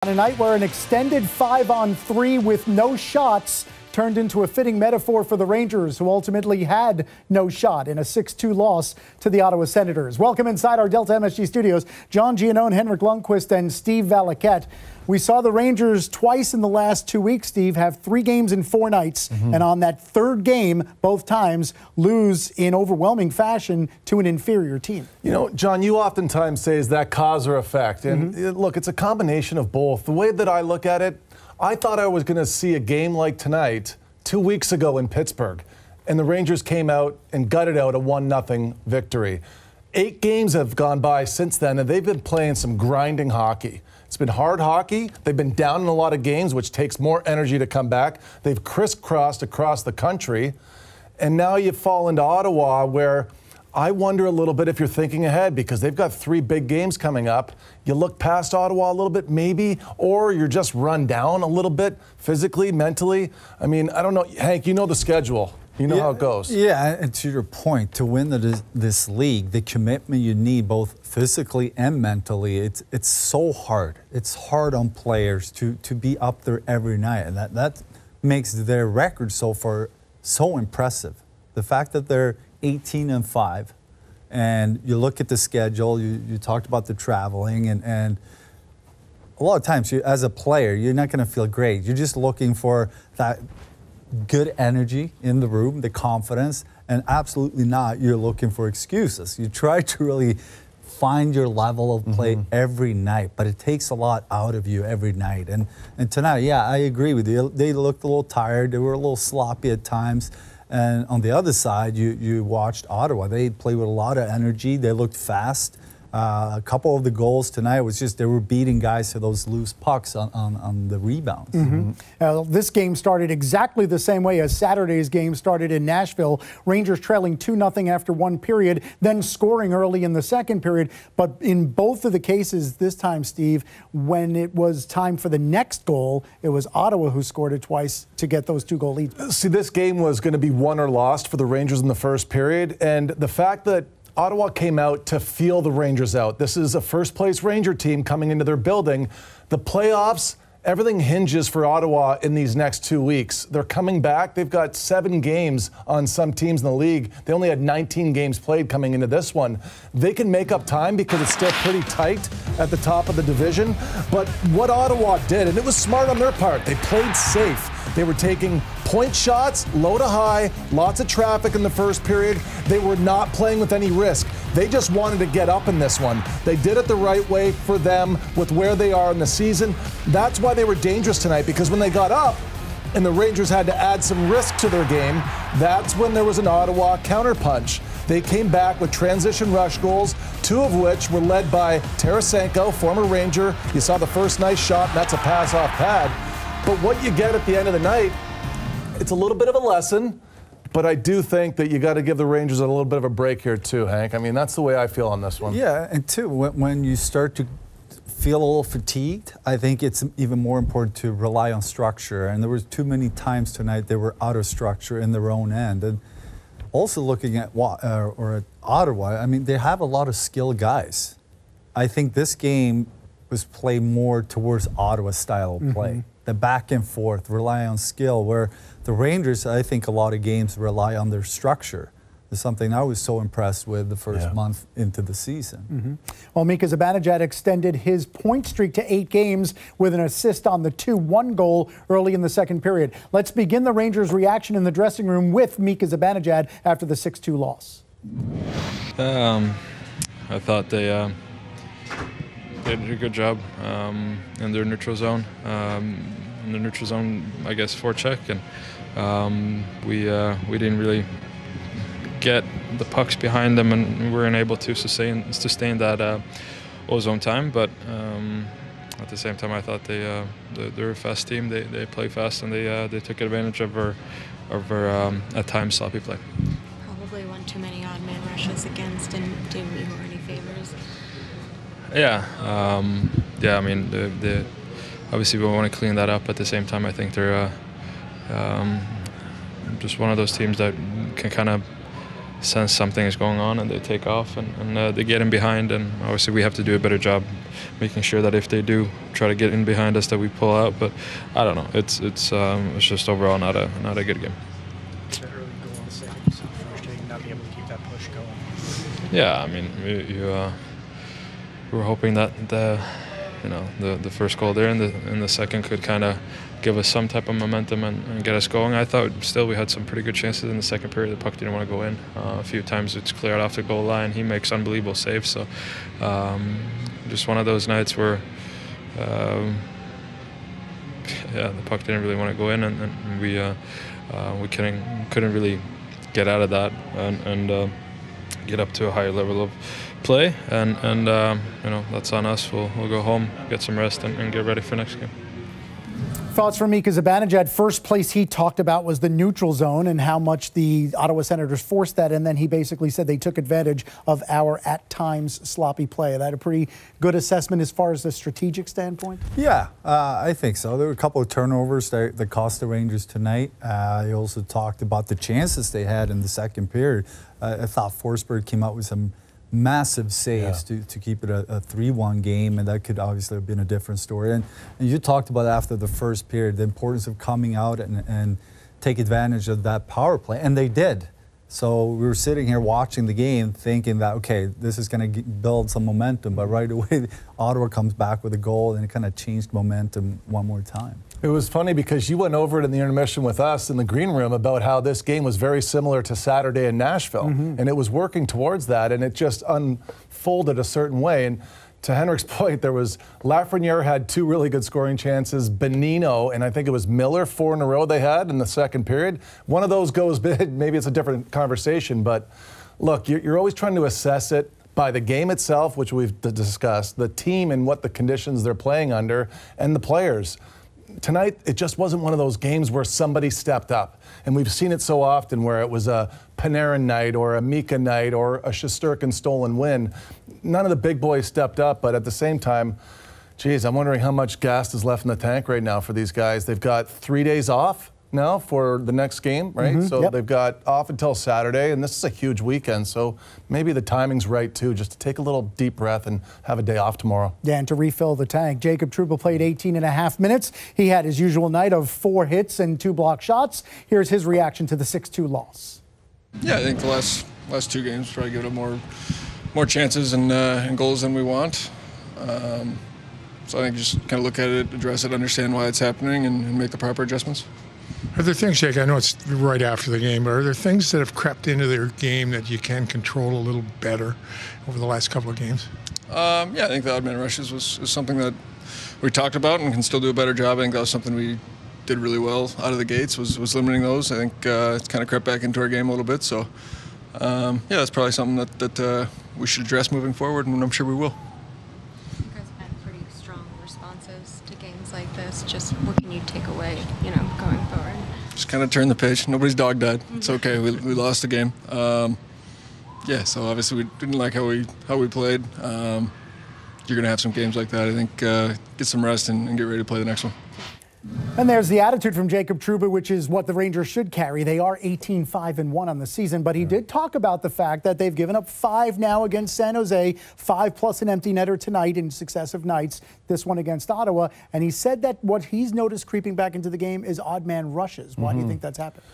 On a night where an extended 5-on-3 with no shots turned into a fitting metaphor for the Rangers, who ultimately had no shot in a 6-2 loss to the Ottawa Senators. Welcome inside our Delta MSG studios, John Giannone, Henrik Lundqvist, and Steve Valiquette. We saw the Rangers twice in the last 2 weeks, Steve, have 3 games in 4 nights, and on that third game, both times, lose in overwhelming fashion to an inferior team. You know, John, you oftentimes say, is that cause or effect? And look, it's a combination of both. The way that I look at it, I thought I was going to see a game like tonight 2 weeks ago in Pittsburgh, and the Rangers came out and gutted out a 1-0 victory. 8 games have gone by since then, and they've been playing some grinding hockey. It's been hard hockey. They've been down in a lot of games, which takes more energy to come back. They've crisscrossed across the country, and now you fall into Ottawa, where I wonder a little bit if you're thinking ahead, because they've got 3 big games coming up. You look past Ottawa a little bit, maybe, or you're just run down a little bit physically, mentally. I mean, I don't know. Hank, you know the schedule. You know how it goes. Yeah, and to your point, to win this league, the commitment you need both physically and mentally, it's so hard. It's hard on players to be up there every night, and that makes their record so far so impressive. The fact that they're 18-5, and you look at the schedule, you talked about the traveling, and a lot of times, as a player, you're not going to feel great. You're just looking for that good energy in the room, the confidence, and absolutely not, you're looking for excuses. You try to really find your level of play every night, but it takes a lot out of you every night. And tonight, yeah, I agree with you. They looked a little tired. They were a little sloppy at times. And on the other side, you watched Ottawa. They played with a lot of energy. They looked fast. A couple of the goals tonight was just they were beating guys to those loose pucks on the rebounds. This game started exactly the same way as Saturday's game started in Nashville. Rangers trailing 2-0 after 1 period, then scoring early in the second period. But in both of the cases this time, Steve, when it was time for the next goal, it was Ottawa who scored it twice to get those 2-goal leads. See, this game was going to be won or lost for the Rangers in the first period, and the fact that Ottawa came out to feel the Rangers out. This is a first-place Ranger team coming into their building. The playoffs, everything hinges for Ottawa in these next 2 weeks. They're coming back. They've got 7 games on some teams in the league. They only had 19 games played coming into this one. They can make up time because it's still pretty tight at the top of the division. But what Ottawa did, and it was smart on their part, they played safe. They were taking point shots, low to high, lots of traffic in the first period. They were not playing with any risk. They just wanted to get up in this one. They did it the right way for them with where they are in the season. That's why they were dangerous tonight, because when they got up and the Rangers had to add some risk to their game, that's when there was an Ottawa counterpunch. They came back with transition rush goals, 2 of which were led by Tarasenko, former Ranger. You saw the first nice shot, and that's a pass off pad. But what you get at the end of the night, it's a little bit of a lesson, but I do think that you got to give the Rangers a little bit of a break here too, Hank. I mean, that's the way I feel on this one. Yeah, and too, when you start to feel a little fatigued, I think it's even more important to rely on structure. And there was too many times tonight they were out of structure in their own end. And also looking at at Ottawa, I mean, they have a lot of skilled guys. I think this game was played more towards Ottawa style of play. The back and forth, rely on skill, where the Rangers, I think a lot of games rely on their structure. It's something I was so impressed with the first month into the season. Well, Mika Zibanejad extended his point streak to 8 games with an assist on the 2-1 goal early in the second period. Let's begin the Rangers' reaction in the dressing room with Mika Zibanejad after the 6-2 loss. I thought they did a good job in their neutral zone. In the neutral zone, I guess, forecheck, and we didn't really get the pucks behind them, and we weren't able to sustain that ozone time. But at the same time, I thought they're a fast team. They play fast, and they took advantage of our at times sloppy play. Probably one too many odd man rushes against, and didn't do any favors. Yeah, I mean, obviously we want to clean that up. At the same time, I think they're just one of those teams that can kind of sense something is going on and they take off and they get in behind, and obviously we have to do a better job making sure that if they do try to get in behind us that we pull out. But I don't know, it's just overall not a good game. That early goal on the second was so frustrating not being able to keep that push going. Yeah, I mean, we were hoping that the first goal there and the second could kind of give us some type of momentum and get us going. I thought still we had some pretty good chances in the second period. The puck didn't want to go in. A few times it's cleared off the goal line. He makes unbelievable saves. So just one of those nights where the puck didn't really want to go in, and we couldn't really get out of that and get up to a higher level of play. And that's on us. We'll go home, get some rest, and get ready for next game. Thoughts from Mika Zibanejad. First place he talked about was the neutral zone and how much the Ottawa Senators forced that, and then he basically said they took advantage of our at times sloppy play. That a pretty good assessment as far as the strategic standpoint? Yeah, I think so. There were a couple of turnovers that cost the Rangers tonight. He also talked about the chances they had in the second period. I thought Forsberg came out with some massive saves to keep it a 3-1 game, and that could obviously have been a different story. And you talked about after the first period the importance of coming out and take advantage of that power play, and they did. So we were sitting here watching the game thinking that, okay, this is going to build some momentum, but right away Ottawa comes back with a goal and it kind of changed momentum one more time. It was funny because you went over it in the intermission with us in the green room about how this game was very similar to Saturday in Nashville, and it was working towards that, and it just unfolded a certain way. And to Henrik's point, there was Lafreniere had 2 really good scoring chances, Bonino, and I think it was Miller, 4 in a row they had in the second period. One of those goes big. Maybe it's a different conversation, but look, you're always trying to assess it by the game itself, which we've discussed, the team and what the conditions they're playing under, and the players. Tonight, it just wasn't one of those games where somebody stepped up. And we've seen it so often where it was a Panarin night or a Mika night or a Shesterkin stolen win. None of the big boys stepped up, but at the same time, geez, I'm wondering how much gas is left in the tank right now for these guys. They've got 3 days off now for the next game, right? So they've got off until Saturday, and this is a huge weekend, so maybe the timing's right too, just to take a little deep breath and have a day off tomorrow. Yeah, and to refill the tank. Jacob Trouba played 18.5 minutes. He had his usual night of 4 hits and 2 block shots. Here's his reaction to the 6-2 loss. Yeah, I think the last 2 games probably give it more chances and goals than we want. So I think just kind of look at it, address it, understand why it's happening, and make the proper adjustments. Are there things, Jake, I know it's right after the game, but are there things that have crept into their game that you can control a little better over the last couple of games? Yeah, I think the odd man rushes was something that we talked about and can still do a better job. I think that was something we did really well out of the gates, was limiting those. I think it's kind of crept back into our game a little bit. So, yeah, that's probably something that we should address moving forward, and I'm sure we will. You guys have had pretty strong responses to games like this. Just what can you take away, going forward? Just kind of turn the page. Nobody's dog died. It's okay. We lost the game. Yeah, so obviously we didn't like how we played. You're going to have some games like that. I think get some rest and get ready to play the next one. And there's the attitude from Jacob Trouba, which is what the Rangers should carry. They are 18-5-1 on the season, but he did talk about the fact that they've given up 5 now against San Jose, 5 plus an empty netter tonight in successive nights, this one against Ottawa. And he said that what he's noticed creeping back into the game is odd man rushes. Why do you think that's happened?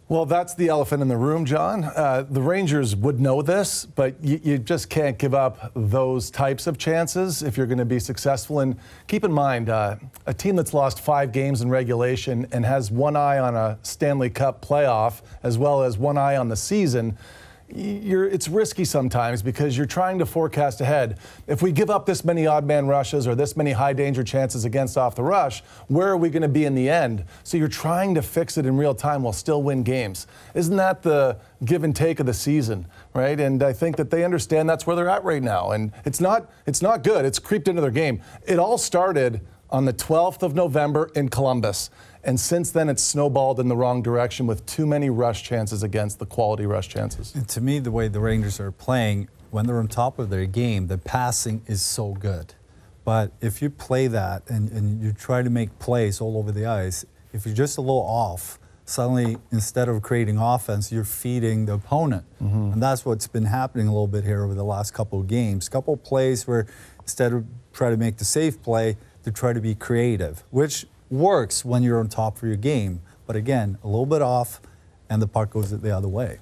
Well, that's the elephant in the room, John. The Rangers would know this, but you just can't give up those types of chances if you're going to be successful. And keep in mind, a team that's lost 5 games in regulation and has one eye on a Stanley Cup playoff as well as one eye on the season, it's risky sometimes because you're trying to forecast ahead. If we give up this many odd man rushes or this many high danger chances against off the rush, where are we going to be in the end? So you're trying to fix it in real time while still win games. Isn't that the give and take of the season, right? And I think that they understand that's where they're at right now. And it's not good. It's creeped into their game. It all started on the 12th of November in Columbus. And since then, it's snowballed in the wrong direction with too many rush chances against the quality rush chances. And to me, the way the Rangers are playing, when they're on top of their game, the passing is so good. But if you play that and you try to make plays all over the ice, if you're just a little off, suddenly instead of creating offense, you're feeding the opponent. And that's what's been happening a little bit here over the last couple of games. Couple of plays where instead of try to make the safe play, they try to be creative, which works when you're on top of your game. But again, a little bit off, and the puck goes the other way.